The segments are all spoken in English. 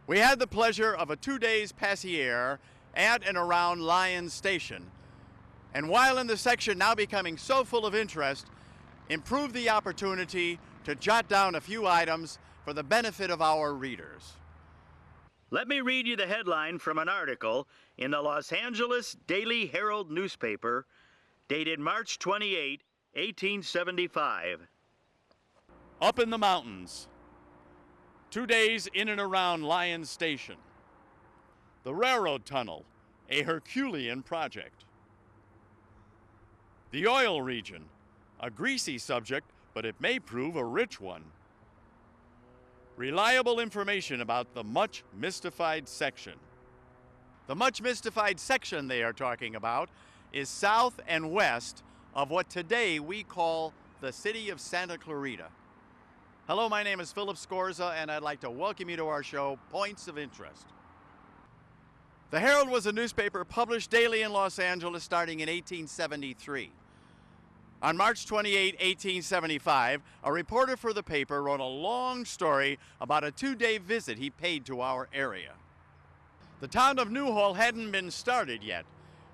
We had the pleasure of a 2 days passiere at and around Lyons Station, and while in the section now becoming so full of interest, improved the opportunity to jot down a few items for the benefit of our readers. Let me read you the headline from an article in the Los Angeles Daily Herald newspaper dated March 28, 1875. Up in the mountains. 2 days in and around Lyons Station. The railroad tunnel, a Herculean project. The oil region, a greasy subject, but it may prove a rich one. Reliable information about the much mystified section. The much mystified section they are talking about is south and west of what today we call the city of Santa Clarita. Hello, my name is Philip Scorza, and I'd like to welcome you to our show, Points of Interest. The Herald was a newspaper published daily in Los Angeles starting in 1873. On March 28, 1875, a reporter for the paper wrote a long story about a 2-day visit he paid to our area. The town of Newhall hadn't been started yet.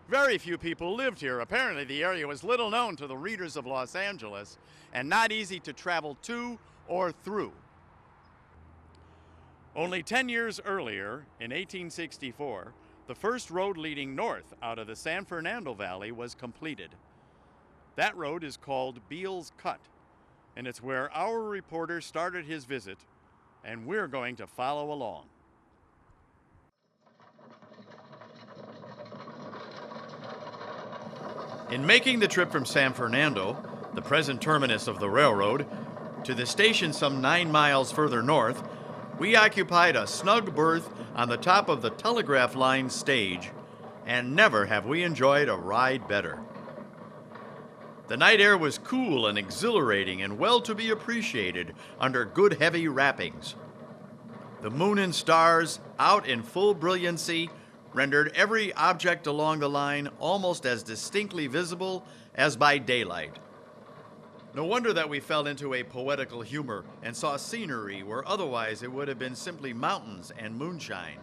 Very few people lived here. Apparently, the area was little known to the readers of Los Angeles and not easy to travel to or through. Only 10 years earlier, in 1864, the first road leading north out of the San Fernando Valley was completed. That road is called Beale's Cut, and it's where our reporter started his visit, and we're going to follow along. In making the trip from San Fernando, the present terminus of the railroad, to the station some 9 miles further north, we occupied a snug berth on the top of the telegraph line stage, and never have we enjoyed a ride better. The night air was cool and exhilarating and well to be appreciated under good heavy wrappings. The moon and stars, out in full brilliancy, rendered every object along the line almost as distinctly visible as by daylight. No wonder that we fell into a poetical humor and saw scenery where otherwise it would have been simply mountains and moonshine.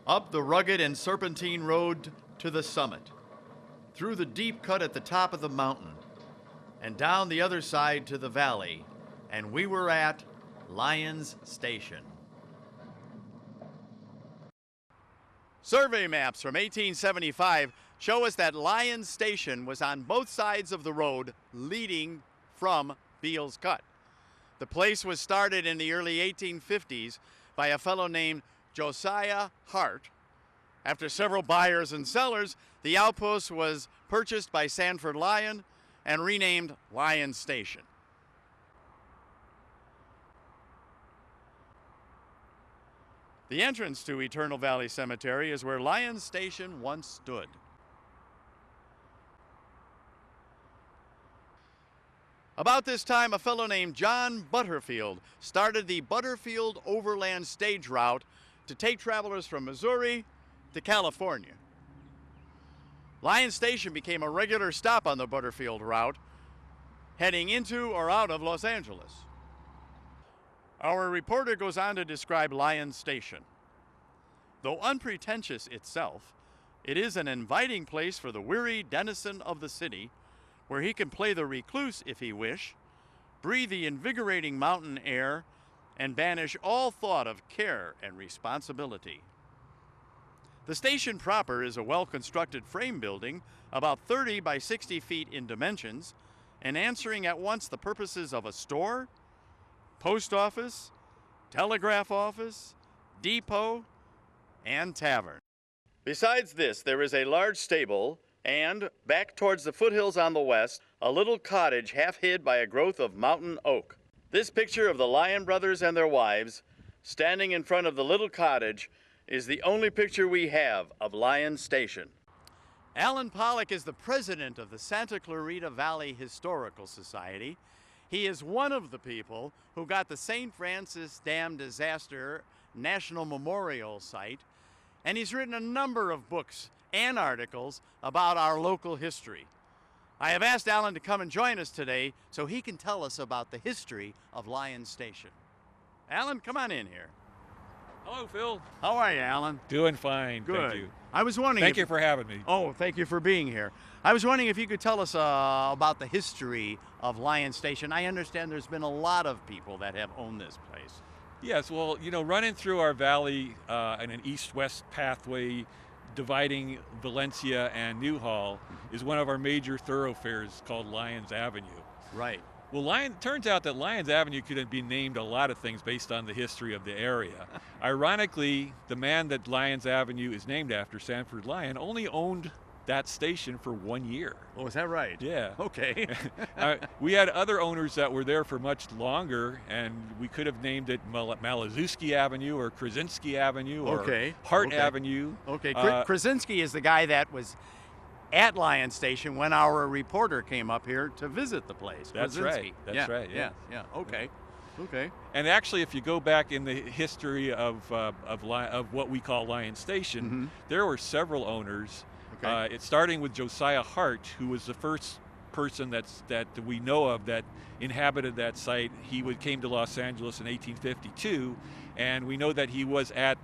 Up the rugged and serpentine road to the summit, through the deep cut at the top of the mountain, and down the other side to the valley, and we were at Lyons Station. Survey maps from 1875 show us that Lyons Station was on both sides of the road leading from Beale's Cut. The place was started in the early 1850s by a fellow named Josiah Hart. After several buyers and sellers, the outpost was purchased by Sanford Lyon and renamed Lyons Station. The entrance to Eternal Valley Cemetery is where Lyons Station once stood. About this time, a fellow named John Butterfield started the Butterfield Overland Stage Route to take travelers from Missouri to California. Lyons Station became a regular stop on the Butterfield route, heading into or out of Los Angeles. Our reporter goes on to describe Lyons Station. Though unpretentious itself, it is an inviting place for the weary denizen of the city, where he can play the recluse if he wish, breathe the invigorating mountain air, and banish all thought of care and responsibility. The station proper is a well-constructed frame building, about 30 by 60 feet in dimensions, and answering at once the purposes of a store, post office, telegraph office, depot, and tavern. Besides this, there is a large stable and, back towards the foothills on the west, a little cottage half hid by a growth of mountain oak. This picture of the Lyon brothers and their wives, standing in front of the little cottage, is the only picture we have of Lyons Station. Alan Pollack is the president of the Santa Clarita Valley Historical Society. He is one of the people who got the St. Francis Dam Disaster National Memorial Site, and he's written a number of books and articles about our local history. I have asked Alan to come and join us today so he can tell us about the history of Lyons Station. Alan, come on in here. Hello, Phil. How are you, Alan? Doing fine. Good. Thank you. I was wondering. Thank you for having me. Oh, thank you for being here. I was wondering if you could tell us about the history of Lyons Station. I understand there's been a lot of people that have owned this place. Yes, well, you know, running through our valley in an east-west pathway dividing Valencia and Newhall is one of our major thoroughfares called Lyons Avenue. Right. Well, turns out that Lyons Avenue could be named a lot of things based on the history of the area. Ironically, the man that Lyons Avenue is named after, Sanford Lyon, only owned that station for 1 year. Oh, is that right? Yeah. Okay. We had other owners that were there for much longer, and we could have named it Malazewski Avenue or Krasinski Avenue or Hart Avenue. Okay. Krasinski is the guy that was at Lyons Station when our reporter came up here to visit the place. That's Krasinski. right. That's right. Yeah. Okay. Okay. And actually, if you go back in the history of what we call Lyons Station, there were several owners. Okay. It's starting with Josiah Hart, who was the first person that we know of that inhabited that site. He came to Los Angeles in 1852, and we know that he was at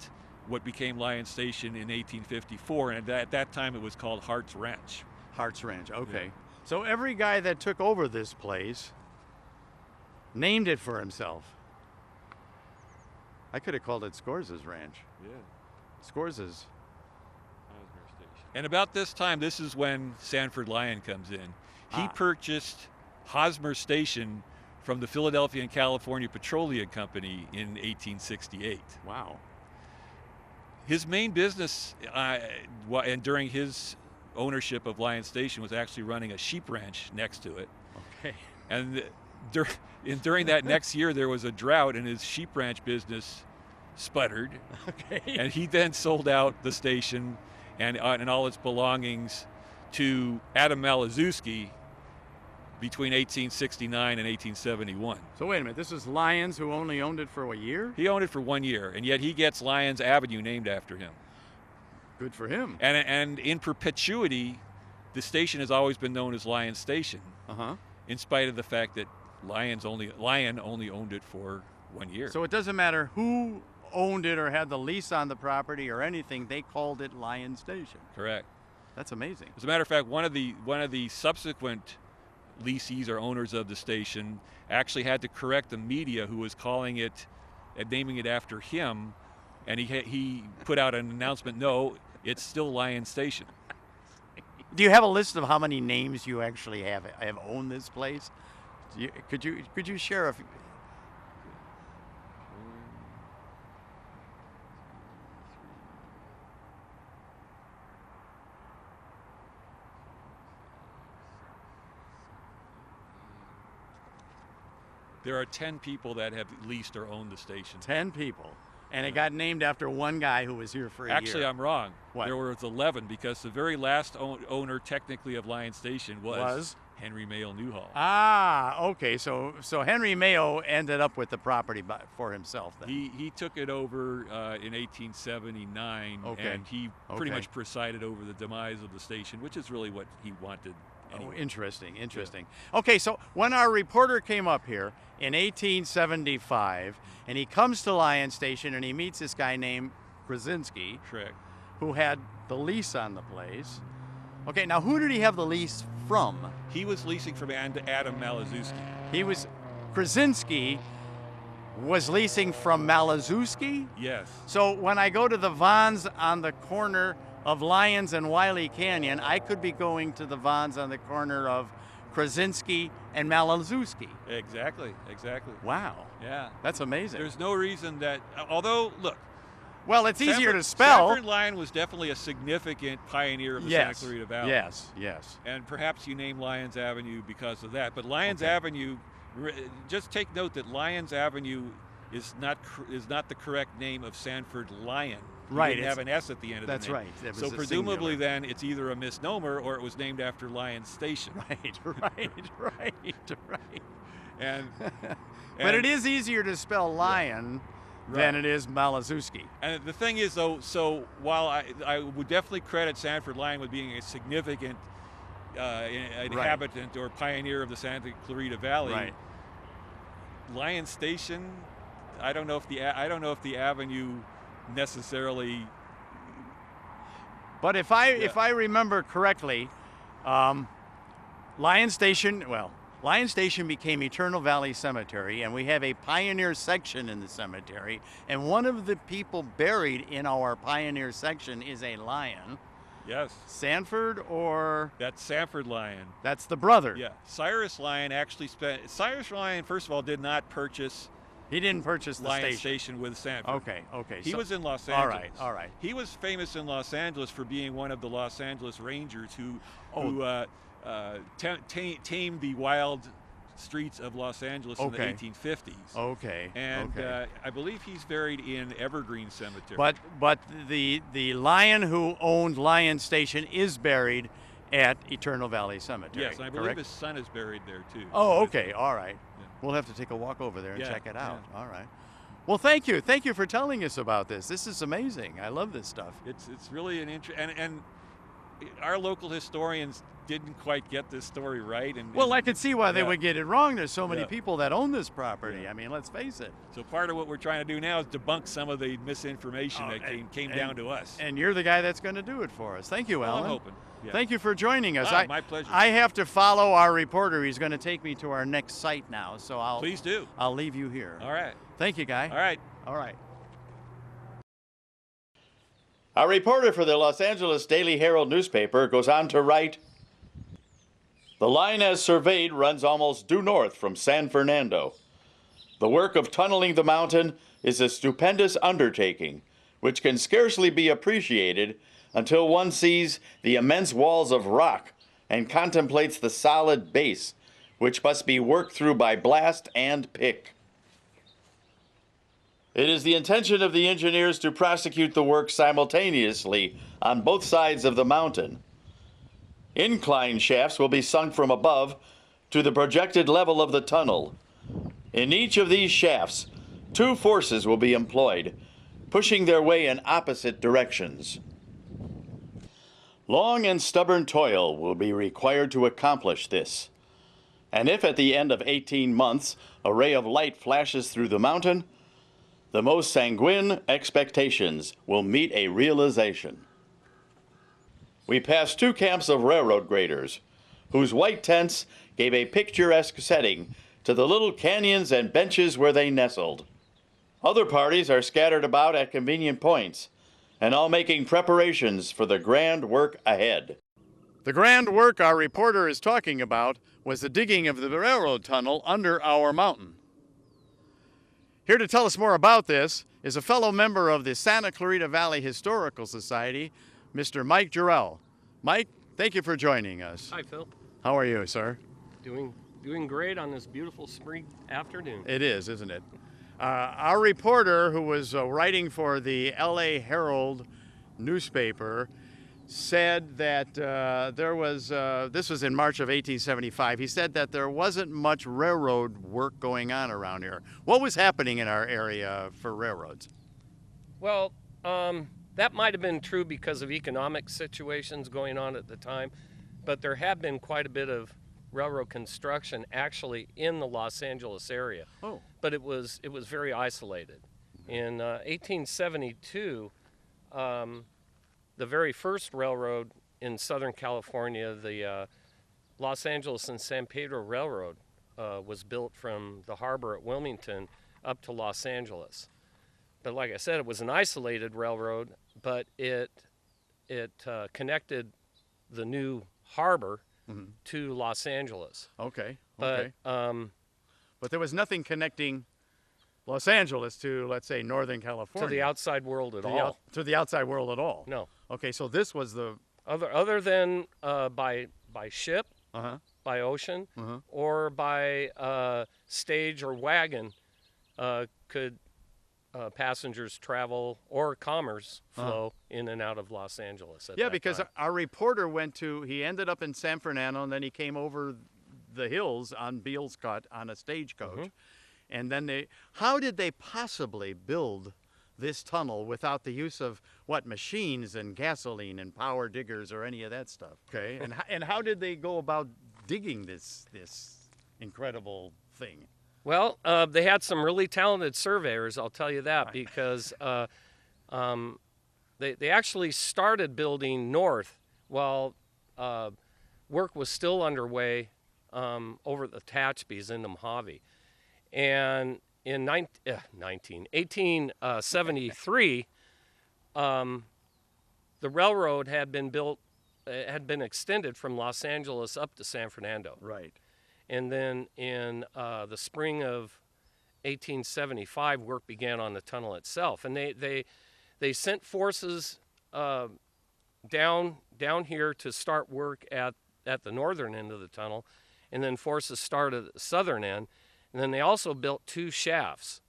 what became Lyons Station in 1854, and at that time it was called Hart's Ranch. Hart's Ranch, okay. Yeah. So every guy that took over this place named it for himself. I could have called it Scorza's Ranch. Yeah. Scorza's. And about this time, this is when Sanford Lyon comes in. He purchased Hosmer Station from the Philadelphia and California Petroleum Company in 1868. Wow. His main business and during his ownership of Lyons Station was actually running a sheep ranch next to it. Okay. And during that next year, there was a drought and his sheep ranch business sputtered. Okay. And he then sold out the station and all its belongings to Adam Malazewski between 1869 and 1871. So wait a minute, this is Lyons who only owned it for a year? He owned it for 1 year, and yet he gets Lyons Avenue named after him. Good for him. And in perpetuity, the station has always been known as Lyons Station, in spite of the fact that Lyon only owned it for 1 year. So it doesn't matter who owned it or had the lease on the property or anything, they called it Lyons Station. Correct. That's amazing. As a matter of fact, one of the subsequent lessees or owners of the station actually had to correct the media who was calling it and naming it after him, and he put out an announcement, no, it's still Lyons Station. Do you have a list of how many names you actually have owned this place? Could you share a few? There are 10 people that have leased or owned the station. 10 people. And it got named after one guy who was here for a year. Actually, I'm wrong. What? There was 11 because the very last owner technically of Lyons Station was Henry Mayo Newhall. Ah, okay. So Henry Mayo ended up with the property for himself then. He took it over in 1879, and he pretty much presided over the demise of the station, which is really what he wanted. Anyway. Oh, interesting. Yeah. Okay, so when our reporter came up here in 1875, and he comes to Lyons Station and he meets this guy named Krasinski, correct, who had the lease on the place. Okay, now who did he have the lease from? He was leasing from Adam Malazewski. Krasinski was leasing from Malazewski? Yes. So when I go to the Vons on the corner of Lyons and Wiley Canyon, I could be going to the Vons on the corner of Krasinski and Malazewski. Exactly. Wow. Yeah. That's amazing. There's no reason that, although, look. Well, it's easier to spell. Sanford Lyon was definitely a significant pioneer of the Santa Clarita Valley. Yes. And perhaps you named Lyons Avenue because of that. But Lyons Avenue, just take note that Lyons Avenue is not the correct name of Sanford Lyon. Right. It didn't have an S at the end of the name. That's right. So presumably then it's either a misnomer or it was named after Lyons Station. Right. And but it is easier to spell Lyon than it is Malazewski. And the thing is, though, so while I would definitely credit Sanford Lyon with being a significant inhabitant or pioneer of the Santa Clarita Valley, Lyons Station, I don't know if the avenue necessarily. But if I remember correctly, Lyon Station became Eternal Valley Cemetery, and we have a pioneer section in the cemetery, and one of the people buried in our pioneer section is a Lyon. Yes. Sanford, or? That's Sanford Lyon. That's the brother. Yeah. Cyrus Lyon Cyrus Lyon, first of all, did not purchase. He didn't purchase the Lyon Station with Sanford. Okay. He was in Los Angeles. All right. He was famous in Los Angeles for being one of the Los Angeles Rangers who tamed the wild streets of Los Angeles in the 1850s. Okay. And I believe he's buried in Evergreen Cemetery. But the Lyon who owned Lyon Station is buried at Eternal Valley Cemetery. Yes, and I believe his son is buried there too. Oh, okay. All right. Yeah. We'll have to take a walk over there and check it out. Yeah. All right. Well, thank you. Thank you for telling us about this. This is amazing. I love this stuff. It's really an and our local historians didn't quite get this story right. Well, I could see why they would get it wrong. There's so many Yeah. people that own this property. Yeah. I mean, let's face it. So part of what we're trying to do now is debunk some of the misinformation that came down to us. And you're the guy that's going to do it for us. Thank you, Alan. I'm hoping. Yeah. Thank you for joining us. My pleasure. I have to follow our reporter. He's going to take me to our next site now. So Please do. I'll leave you here. All right. Thank you, Guy. All right. All right. Our reporter for the Los Angeles Daily Herald newspaper goes on to write, "The line as surveyed runs almost due north from San Fernando. The work of tunneling the mountain is a stupendous undertaking, which can scarcely be appreciated until one sees the immense walls of rock and contemplates the solid base, which must be worked through by blast and pick. It is the intention of the engineers to prosecute the work simultaneously on both sides of the mountain. Incline shafts will be sunk from above to the projected level of the tunnel. In each of these shafts, two forces will be employed, pushing their way in opposite directions. Long and stubborn toil will be required to accomplish this. And if at the end of 18 months a ray of light flashes through the mountain, the most sanguine expectations will meet a realization." We passed two camps of railroad graders, whose white tents gave a picturesque setting to the little canyons and benches where they nestled. Other parties are scattered about at convenient points, and all making preparations for the grand work ahead. The grand work our reporter is talking about was the digging of the railroad tunnel under our mountain. Here to tell us more about this is a fellow member of the Santa Clarita Valley Historical Society, Mr. Mike Jarel. Mike, thank you for joining us. Hi, Phil. How are you, sir? Doing great on this beautiful spring afternoon. It is, isn't it? Our reporter, who was writing for the LA Herald newspaper, said that this was in March of 1875, he said that there wasn't much railroad work going on around here. What was happening in our area for railroads? Well, that might have been true because of economic situations going on at the time, but there had been quite a bit of railroad construction actually in the Los Angeles area. Oh. But it was very isolated. In 1872, the very first railroad in Southern California, the Los Angeles and San Pedro Railroad, was built from the harbor at Wilmington up to Los Angeles. But like I said, it was an isolated railroad, but it connected the new harbor to Los Angeles. Okay. But But there was nothing connecting Los Angeles to, let's say, Northern California. to the outside world at all. To the outside world at all. No. Okay, so this was the Other than by ship, by ocean, Uh-huh. or by stage or wagon, could passengers travel or commerce flow in and out of Los Angeles at that because time. our reporter he ended up in San Fernando, and then he came over the hills on Beale's Cut on a stagecoach. And then how did they possibly build this tunnel without the use of machines and gasoline and power diggers or any of that stuff? Okay, and how did they go about digging this incredible thing? Well, they had some really talented surveyors, I'll tell you that, because they actually started building north while work was still underway over the Tehachapi's into Mojave. And in 1873, the railroad had been built, had been extended from Los Angeles up to San Fernando. Right. And then in the spring of 1875, work began on the tunnel itself. And they sent forces down here to start work at the northern end of the tunnel, and then forces started at the southern end. And then they also built 2 shafts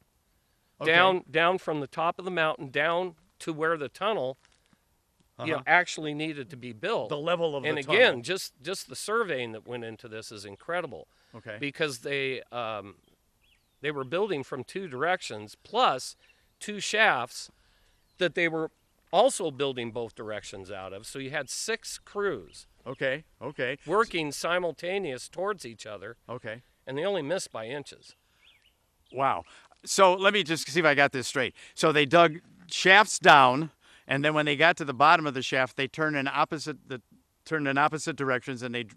down from the top of the mountain down to where the tunnel actually needed to be built. The level of the tunnel. And again, just the surveying that went into this is incredible. Okay. Because they were building from 2 directions, plus 2 shafts that they were also building both directions out of. So you had 6 crews. Okay. Working simultaneous towards each other. Okay. And they only missed by inches. Wow. So let me just see if I got this straight. So they dug shafts down, and then when they got to the bottom of the shaft, they turned in opposite directions, and they dug.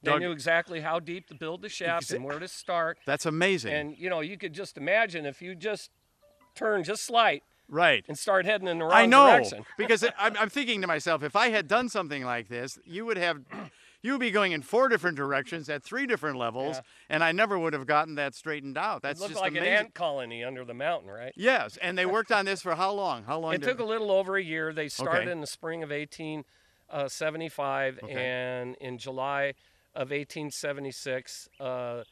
They knew exactly how deep to build the shaft and where to start. That's amazing. And you could just imagine if you just turn just slight. Right. And start heading in the wrong I know, direction. because I'm thinking to myself, if I had done something like this, you would be going in 4 different directions at 3 different levels, and I never would have gotten that straightened out. That's it looked just like amazing. an ant colony under the mountain, right? Yes, and they worked on this for how long? It took a little over a year. They started in the spring of 1875, and in July of 1876, the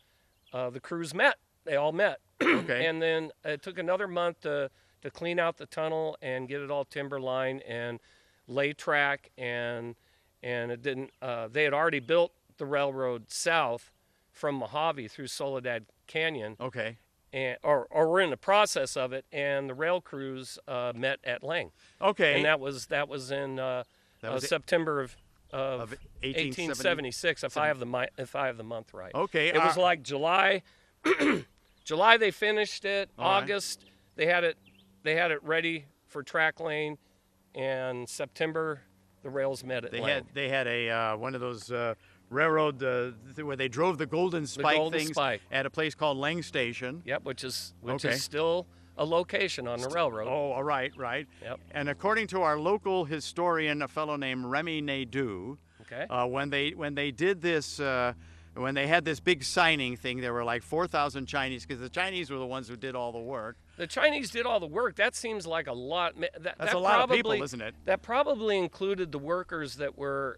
crews met. They all met. Okay. And then it took another month to clean out the tunnel and get it all timber lined and lay track, and it didn't. They had already built the railroad south from Mojave through Soledad Canyon. Okay. Or were in the process of it, and the rail crews met at Lang. Okay. And that was in September of 1876, if I have the month right. Okay. It was like July. July they finished it. August they had it ready for track lane, and September the rails met at Lang. They had a one of those railroad where they drove the golden spike things at a place called Lyon Station. Yep, which is still a location on the railroad. Oh, all right. Yep. And according to our local historian, a fellow named Remy Nadeau, when they did this. When they had this big signing thing, there were like 4,000 Chinese, because the Chinese were the ones who did all the work. The Chinese did all the work. That seems like a lot. That's a lot of people, isn't it? That probably included the workers that were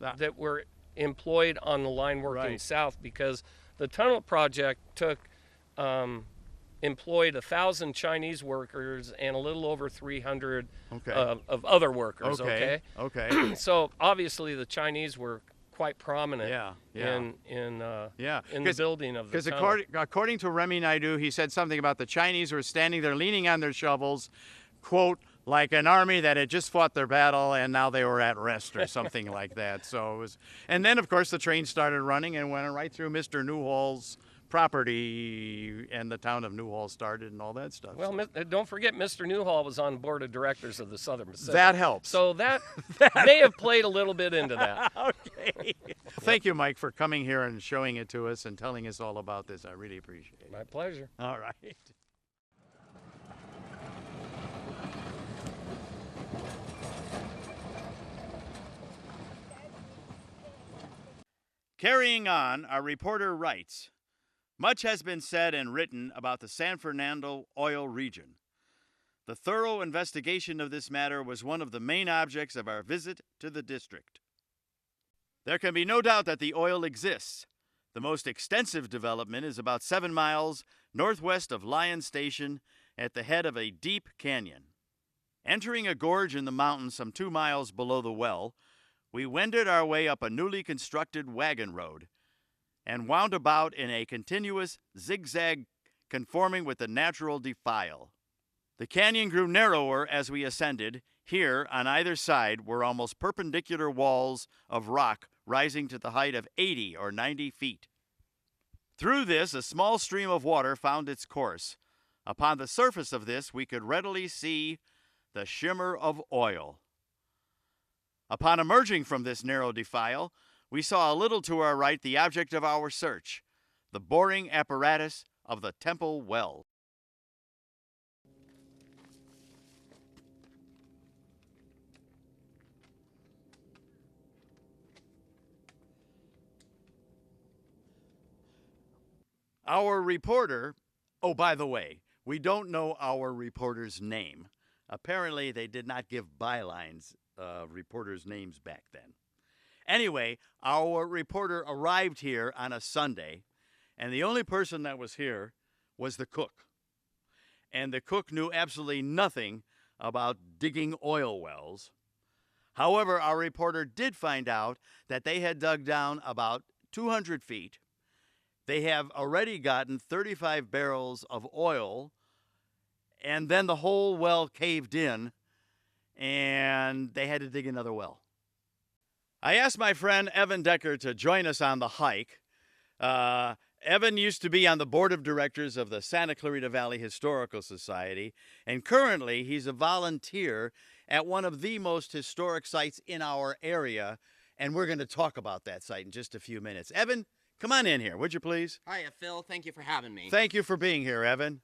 employed on the line working south, because the tunnel project employed 1,000 Chinese workers and a little over 300 of other workers. Okay. So obviously the Chinese were quite prominent in the building of the tunnel. Because according to Remy Naidoo, he said something about the Chinese were standing there leaning on their shovels, quote, like an army that had just fought their battle and now they were at rest, or something like that. So it was, and then of course the train started running and went right through Mr. Newhall's property, and the town of Newhall started and all that stuff. Well, don't forget, Mr. Newhall was on the board of directors of the Southern Pacific. That helps. So that may have played a little bit into that. Okay. Thank you, Mike, for coming here and showing it to us and telling us all about this. I really appreciate it. My pleasure. All right. Carrying on, our reporter writes, much has been said and written about the San Fernando oil region. The thorough investigation of this matter was one of the main objects of our visit to the district. There can be no doubt that the oil exists. The most extensive development is about 7 miles northwest of Lyon Station at the head of a deep canyon. Entering a gorge in the mountains some 2 miles below the well, we wended our way up a newly constructed wagon road and wound about in a continuous zigzag conforming with the natural defile. The canyon grew narrower as we ascended. Here, on either side, were almost perpendicular walls of rock rising to the height of 80 or 90 feet. Through this, a small stream of water found its course. Upon the surface of this, we could readily see the shimmer of oil. Upon emerging from this narrow defile, we saw a little to our right the object of our search, the boring apparatus of the Temple well. Our reporter, oh, by the way, we don't know our reporter's name. Apparently, they did not give bylines reporters' names back then. Anyway, our reporter arrived here on a Sunday, and the only person that was here was the cook. And the cook knew absolutely nothing about digging oil wells. However, our reporter did find out that they had dug down about 200 feet. They have already gotten 35 barrels of oil, and then the whole well caved in, and they had to dig another well. I asked my friend Evan Decker to join us on the hike. Evan used to be on the board of directors of the Santa Clarita Valley Historical Society, and currently he's a volunteer at one of the most historic sites in our area, and we're going to talk about that site in just a few minutes. Evan, come on in here, would you please? Hiya, Phil. Thank you for having me. Thank you for being here, Evan.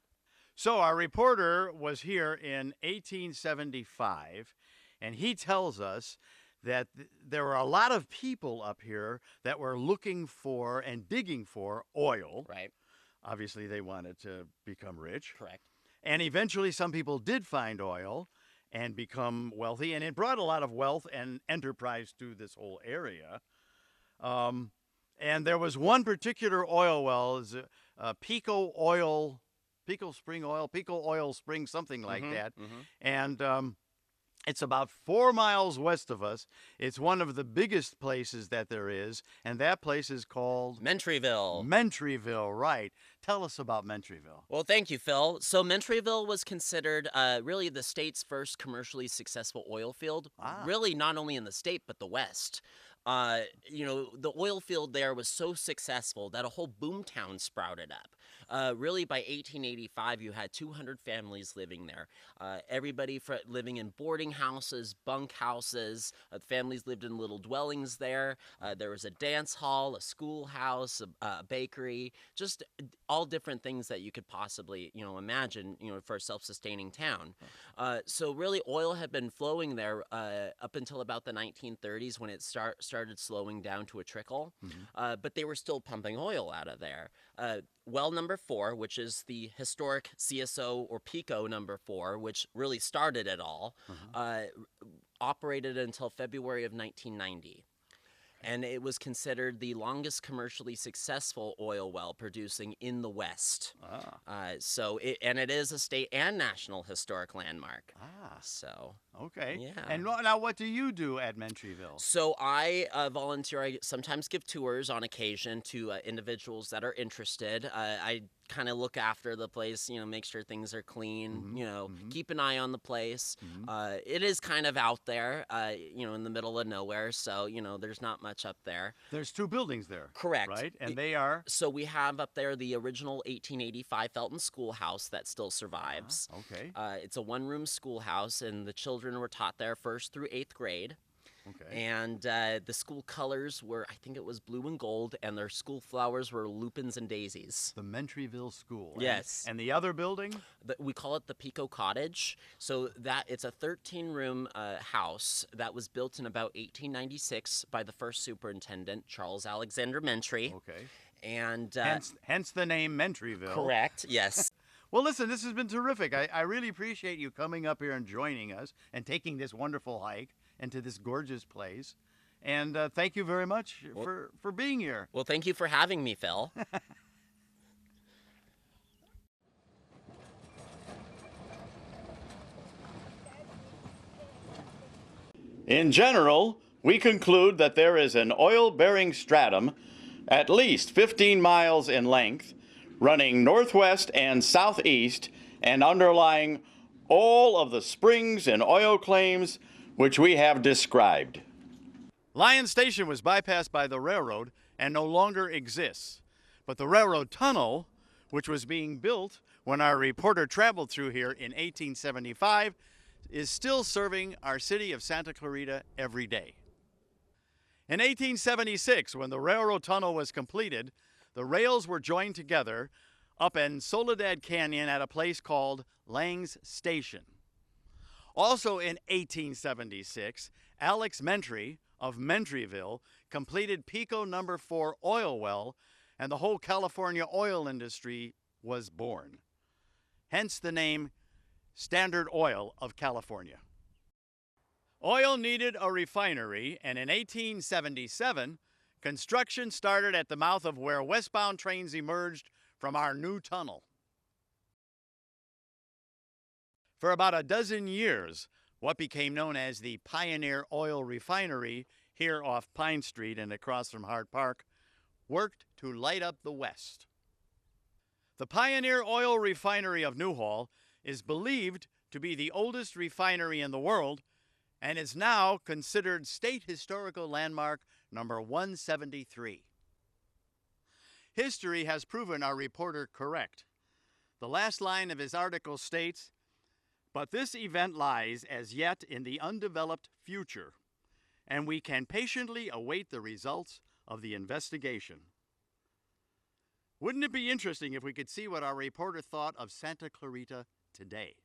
So our reporter was here in 1875, and he tells us that there were a lot of people up here that were looking for and digging for oil. Right. Obviously, they wanted to become rich. Correct. And eventually, some people did find oil and become wealthy, and it brought a lot of wealth and enterprise to this whole area. And there was one particular oil well, Pico Oil Spring, something like that. And it's about 4 miles west of us. It's one of the biggest places that there is, and that place is called Mentryville. Mentryville, right. Tell us about Mentryville. Well, thank you, Phil. So Mentryville was considered really the state's first commercially successful oil field, really not only in the state, but the West. The oil field there was so successful that a whole boomtown sprouted up. Really, by 1885, you had 200 families living there. Everybody living in boarding houses, bunk houses. Families lived in little dwellings there. There was a dance hall, a schoolhouse, a bakery, just all different things that you could possibly, imagine, for a self-sustaining town. So really, oil had been flowing there up until about the 1930s when it started slowing down to a trickle. But they were still pumping oil out of there. Well number 4, which is the historic CSO or Pico number 4, which really started it all, operated until February of 1990. And it was considered the longest commercially successful oil well producing in the West. And it is a state and national historic landmark. So okay. Yeah. And now, what do you do at Mentryville? So I volunteer. I sometimes give tours on occasion to individuals that are interested. I kind of look after the place, make sure things are clean, keep an eye on the place. It is kind of out there, in the middle of nowhere, so, there's not much up there. There's 2 buildings there. Correct. Right? And they are? So we have up there the original 1885 Felton Schoolhouse that still survives. Okay. It's a one-room schoolhouse, and the children were taught there 1st through 8th grade. Okay. And the school colors were, I think it was blue and gold, and their school flowers were lupins and daisies. The Mentryville School. Yes. And the other building? We call it the Pico Cottage. So it's a 13-room house that was built in about 1896 by the first superintendent, Charles Alexander Mentry. Okay. And hence the name Mentryville. Correct, yes. Well, listen, this has been terrific. I really appreciate you coming up here and joining us and taking this wonderful hike into this gorgeous place. And thank you very much for being here. Well, thank you for having me, Phil. In general, we conclude that there is an oil-bearing stratum at least 15 miles in length, running northwest and southeast and underlying all of the springs and oil claims which we have described. Lyon Station was bypassed by the railroad and no longer exists. But the railroad tunnel, which was being built when our reporter traveled through here in 1875, is still serving our city of Santa Clarita every day. In 1876, when the railroad tunnel was completed, the rails were joined together up in Soledad Canyon at a place called Lyons Station. Also in 1876, Alex Mentry of Mentryville completed Pico No. 4 oil well, and the whole California oil industry was born. Hence the name Standard Oil of California. Oil needed a refinery, and in 1877, construction started at the mouth of where westbound trains emerged from our new tunnel. For about a dozen years, what became known as the Pioneer Oil Refinery here off Pine Street and across from Hart Park worked to light up the West. The Pioneer Oil Refinery of Newhall is believed to be the oldest refinery in the world and is now considered State Historical Landmark number 173. History has proven our reporter correct. The last line of his article states, "But this event lies as yet in the undeveloped future, and we can patiently await the results of the investigation." Wouldn't it be interesting if we could see what our reporter thought of Santa Clarita today?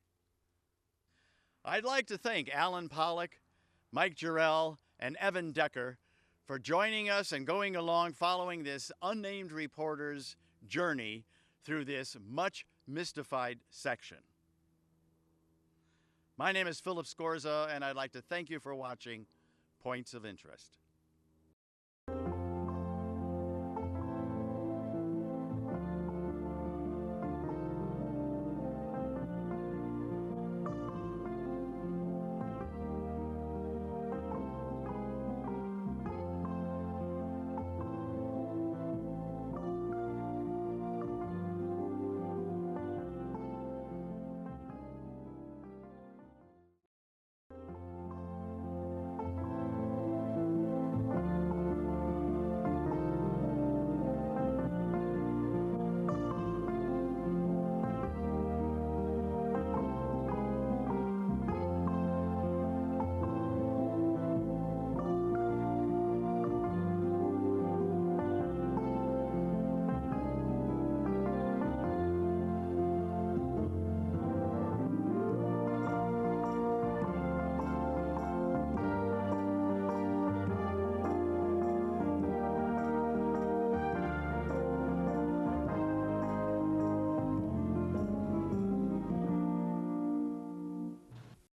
I'd like to thank Alan Pollack, Mike Jarel, and Evan Decker for joining us and going along following this unnamed reporter's journey through this much mystified section. My name is Philip Scorza, and I'd like to thank you for watching Points of Interest.